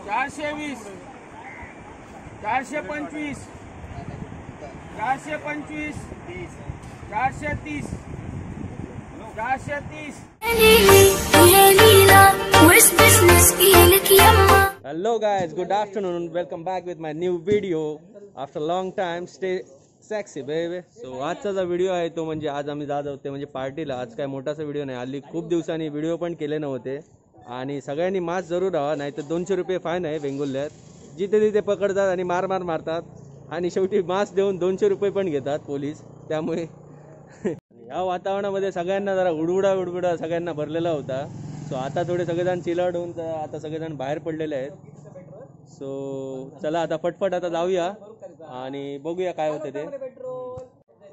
420, 425, 425, 430, 430. Hello guys, good afternoon. Welcome back with my new video. After a long time, stay sexy baby. So आजचा जो video आहे तो म्हणजे आज आम्ही जात होते म्हणजे पार्टीला. आज काय मोठासा व्हिडिओ नाही, हल्ली खूप दिवसांनी व्हिडिओ पण केले नव्हते. आणि सगळ्यांनी मास्क जरूर राहा, नाही तर 200 रुपये फाईन आहे वेंगुर्ल्यात. जिथे तिथे पकडतात आणि मारतात आणि शेवटी मास्क देऊन 200 रुपये पण घेतात पोलीस. त्यामुळे या वातावरणामध्ये सगळ्यांना जरा उडबुडा सगळ्यांना भरलेला होता. सो आता थोडे सगळेजण चिलड होऊन आता सगळेजण बाहेर पडलेले आहेत. सो चला आता फटफट आता जाऊया आणि बघूया काय होते ते.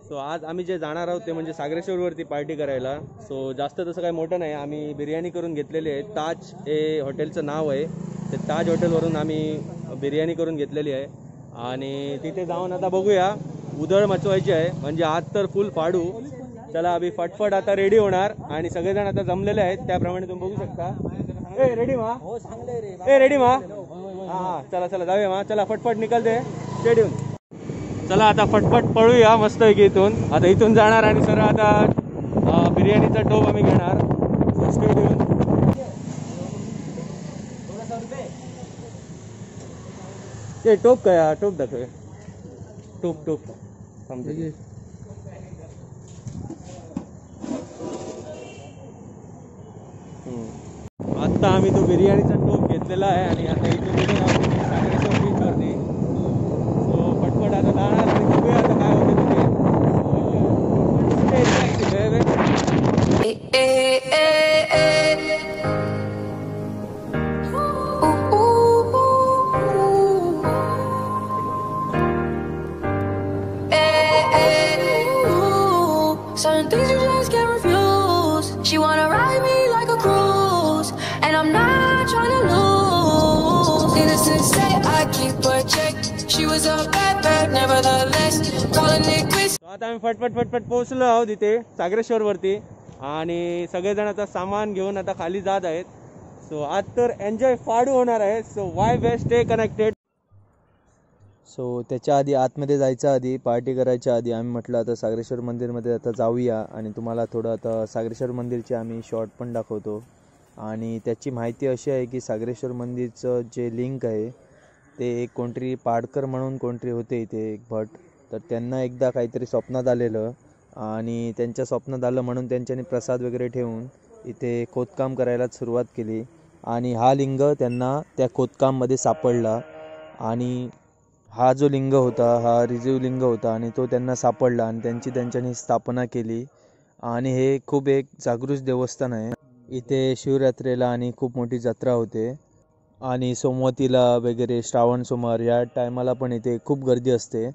सो आज आम्ही जे जाणार आहोत ते म्हणजे सागरेश्वरवरती पार्टी करायला. सो जास्त तसं काही मोठं नाही, आम्ही बिर्याणी करून घेतलेली आहे. ताज हे हॉटेलचं नाव आहे. ते ताज हॉटेलवरून आम्ही बिर्याणी करून घेतलेली आहे आणि तिथे जाऊन आता बघूया. उधळ मचवायची आहे म्हणजे आज तर फुल फाडू. चला आम्ही फटफट आता रेडी होणार आणि सगळेजण आता जमलेले आहेत त्याप्रमाणे तुम्ही बघू शकता. ए रेडी मा, ए रेडी मा, हां चला जाऊया मा. चला फटफट निकलते स्टेडियम. चला आता फटफट पळूया मस्त आहे की इथून. आता इथून जाणार आणि सर आता बिर्याणीचा टोप आम्ही घेणार. स्टेडियम ते टोप काय टोप दाखव. टोप समजा आता आम्ही तो बिर्याणीचा टोप घेतलेला आहे आणि आता इथून सागरेश्वर बीचवरती. सो पटपट आता जाणार आणि बघूया आता काय होते तिथे. Certain things you just can't refuse. She wanna ride me like a cruise, and I'm not trying to lose. Innocent say I keep her check. She was a bad, nevertheless. Calling it quits. आता आम्ही फटफट पोहोचलो आहोत इथे सागरेश्वरवरती आणि सगळेजण आता सामान घेऊन आता खाली जात आहेत. सो आज तर एन्जॉय फाडू होणार आहे. So Y best stay connected. So त्याच्या आधी आतमध्ये जायच्या आधी पार्टी करायच्या आधी आम्ही म्हटलं आता सागरेश्वर मंदिरमध्ये आता जाऊया आणि तुम्हाला थोडं आता सागरेश्वर मंदिरचे आम्ही शॉर्ट पण दाखवतो. आणि त्याची माहिती अशी आहे की सागरेश्वर मंदिरचं जे लिंक आहे ते एक कोणतरी पाडकर म्हणून कोणतरी होते इथे एक भट. तर त्यांना एकदा काहीतरी स्वप्नात आलेलं आणि त्यांच्या स्वप्नात आलं म्हणून त्यांच्यानी प्रसाद वगैरे ठेवून इथे खोदकाम करायला सुरुवात केली आणि हा लिंग त्यांना त्या खोदकाममध्ये सापडला. आणि हा जो लिंग होता हा रिजीव लिंग होता आणि तो त्यांना सापडला आणि त्यांच्यानी स्थापना केली. आणि हे खूप एक जागृत देवस्थान आहे. इथे शिवरात्रीला आणि खूप मोठी जत्रा होते आणि सोमवतीला वगैरे श्रावण सोमवार या टायमाला पण इथे खूप गर्दी असते.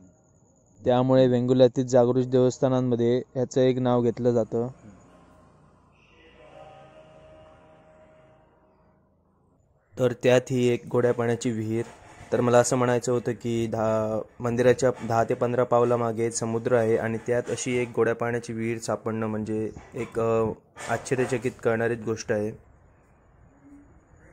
त्यामुळे वेंगुर्ल्यातील जागृत देवस्थानांमध्ये ह्याचं एक नाव घेतलं जातं. तर त्यात ही एक गोड्या पाण्याची विहीर. तर मला असं म्हणायचं होतं की मंदिराच्या 10 ते 15 पावला मागे समुद्र आहे आणि त्यात अशी एक गोड्या पाण्याची विहीर सापडणं म्हणजे एक आश्चर्यचकित करणारीच गोष्ट आहे.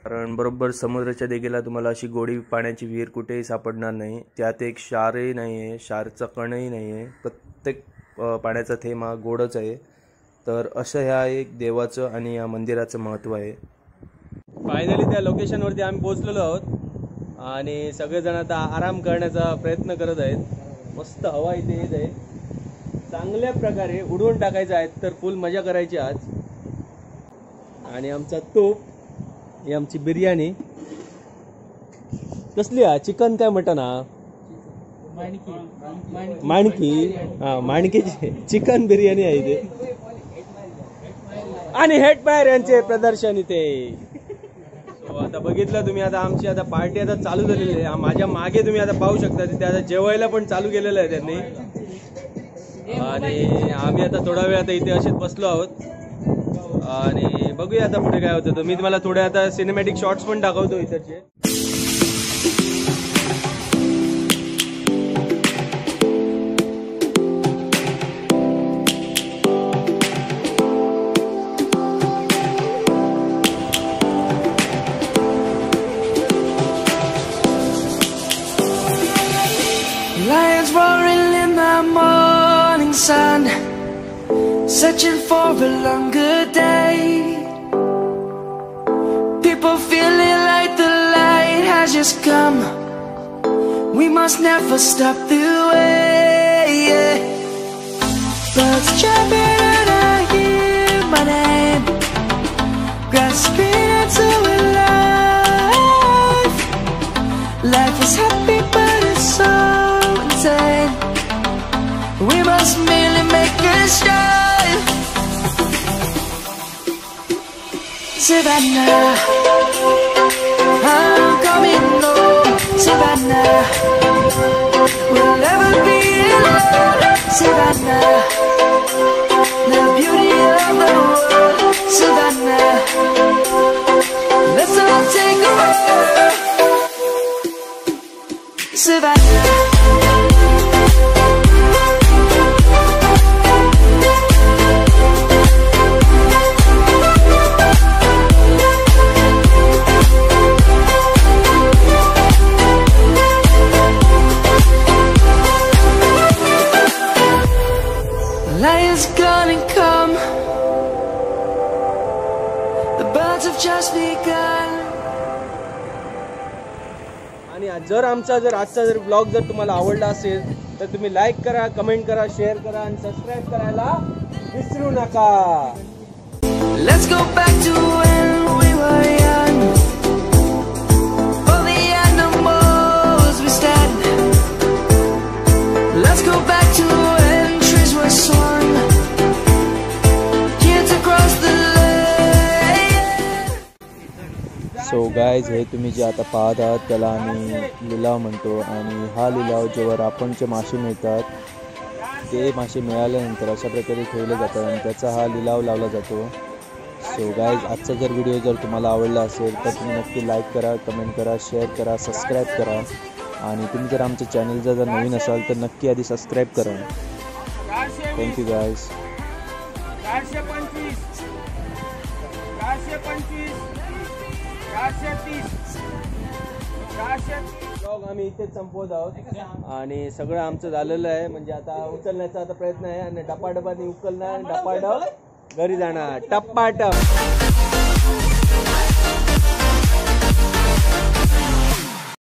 कारण बरोबर समुद्राच्या दिगेला तुम्हाला अशी गोडी पाण्याची विहीर कुठेही सापडणार नाही. त्यात एक क्षारही नाही आहे, क्षारचा कणही नाही आहे. प्रत्येक पाण्याचा थेंब हा गोडच आहे. तर असं ह्या एक देवाचं आणि या मंदिराचं महत्त्व आहे. फायनली त्या लोकेशनवरती आम्ही पोहोचलेलो आहोत आणि सगळेजण आता आराम करण्याचा प्रयत्न करत आहेत. मस्त हवा इथे येत आहे. चांगल्या प्रकारे उडवून टाकायचं आहे तर फुल मजा करायची आज. आणि आमचा तोप ही आमची बिर्याणी कसली हा चिकन काय मटन हा माणकी हा माणकीची चिकन बिर्याणी आहे इथे. आणि हेड फायर यांचे प्रदर्शन इथे. आता बघितलं तुम्ही आता आमची आता पार्टी आता चालू झालेली आहे. माझ्या मागे तुम्ही आता पाहू शकता तिथे आता जेवायला पण चालू केलेलं आहे त्यांनी. आणि आम्ही आता थोडा वेळ आता इथे असेच बसलो आहोत आणि बघूया आता पुढे काय होतं. तर मी तुम्हाला थोडे आता सिनेमॅटिक शॉट्स पण दाखवतो इथरचे. sun, searching for a longer day. People feeling like the light has just come. We must never stop the way. Birds chirping and I hear my name, grasping into a life. Life is happy but it's so insane. We must merely make a start. Savannah, I'm coming home. Savannah, we'll never be alone. Savannah, the beauty of the world. Savannah, let's all take a walk. Savannah. Lion's gonna come. The birds have just begun. आणि जर आजचा blog जर तुम्हाला आवडला असेल तर तुम्ही like करा, कमेंट करा, शेअर करा आणि सबस्क्राईब करायला विसरू नका. Let's go back to when we were young. For the animals we stand. Let's go back to when trees were swung. Kids across the lake. So guys, हे तुम्ही जे आता पाहत आहात त्याला आम्ही लिलाव म्हणतो. आणि हा लिलाव जेव्हा रापणचे मासे मिळतात ते मासे मिळाल्यानंतर अशा प्रकारे ठेवले जातात आणि त्याचा हा लिलाव लावला जातो. सो गायज, आजचा जर व्हिडिओ जर तुम्हाला आवडला असेल तर तुम्ही नक्की लाईक करा, कमेंट करा, शेअर करा, सबस्क्राईब करा. आणि तुम्ही जर आमच्या चॅनलचा जर नवीन असाल तर नक्की आधी सबस्क्राईब करा. Thank you guys. 425 425 430 430 ब्लॉग आम्ही इथेच संपवत आहोत आणि सगळं आमचं झालेलं आहे. म्हणजे आता उचलण्याचा आता प्रयत्न आहे आणि डपाडपाने उचलणार, डपाडप घरी जाणार, टप्पाटप.